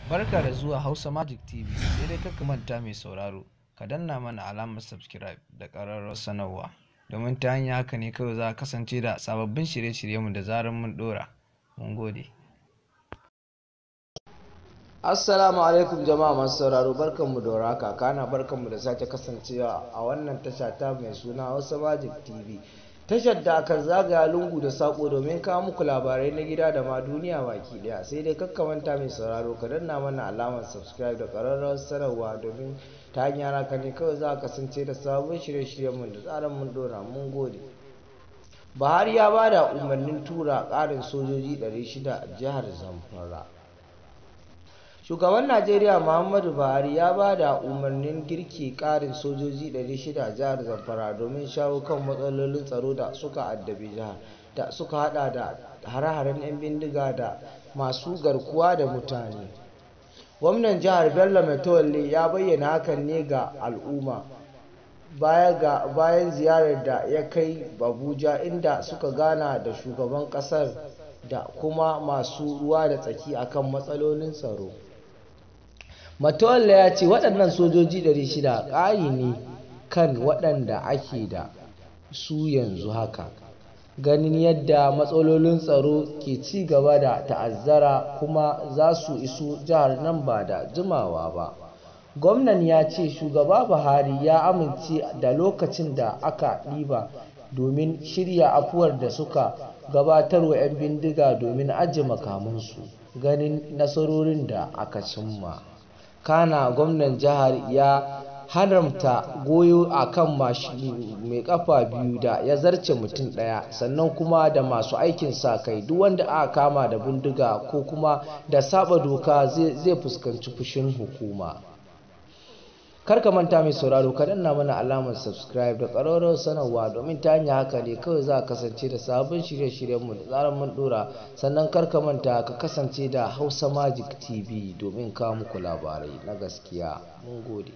Barka da zuwa Hausa Magic TV. Sai dai ka manta mai sauraro, ka danna mana alamar subscribe da ƙararrawar sanarwa, domin ta hanyar haka ne kawai za a kasance da sababbin shirye-shiryenmu da zarar mun ɗora. Mun gode. Assalamu alaikum jama'a masu sauraro, barkanmu da warhaka, kana barkanmu da sake kasancewa a wannan tasha ta mai suna Hausa Magic TV. Tashar da aka zagaya lungu da sako domin kawo muku labarai na gida da ma duniya baki daya. Sai dai manta mai sauraro, ka danna mana alamar subscribe da ƙararrawar sanarwa, domin ta hanyar haka ne kawai za a kasance da sabbin shirye-shiryenmu da tsarin mun dora. Mun gode. Buhari ya ba da umarnin tura ƙarin sojoji 600 a jihar Zamfara. Shugaban Najeriya Muhammadu Buhari ya ba da umarnin girki ƙarin sojoji 600 a jihar Zamfara domin shawo kan matsalolin tsaro da suka addabi jihar, da suka hada da hare-haren 'yan bindiga da masu garkuwa da mutane. Gwamnan jihar Bello Matawalle ya bayyana hakan ne ga al'umma bayan ziyarar da ya kai Abuja, inda suka gana da shugaban ƙasar da kuma masu ruwa da tsaki akan matsalolin tsaro. Matawalle ya ce waɗannan sojoji 600 ƙari ne kan waɗanda ake da su yanzu haka, ganin yadda matsalolin tsaro ke ci gaba da ta'azzara kuma za su iso jihar nan ba da jimawa ba. Gwamnan ya ce shugaba Buhari ya amince da lokacin da aka ɗiba domin shirya afuwar da suka gabatar wa 'yan bindiga domin ajiye makamansu, ganin nasarorin da aka cimma. Kana gwamnan jihar ya haramta goyo a kan mashin mai kafa biyu da ya zarce mutum ɗaya, sannan kuma da masu aikin sa kai. Duk wanda aka kama da bindiga ko kuma da saba doka zai fuskanci fushin hukuma. Kar ka manta mai sauraro, ka danna mana alamar subscribe da ƙararrawar sanarwa, domin ta hanyar haka ne kawai za a kasance da sabbin shirye-shiryenmu da tsarin mun dora. Sannan kar ka manta ka kasance da Hausa Magic TV domin kawo muku labarai na gaskiya. Mun gode.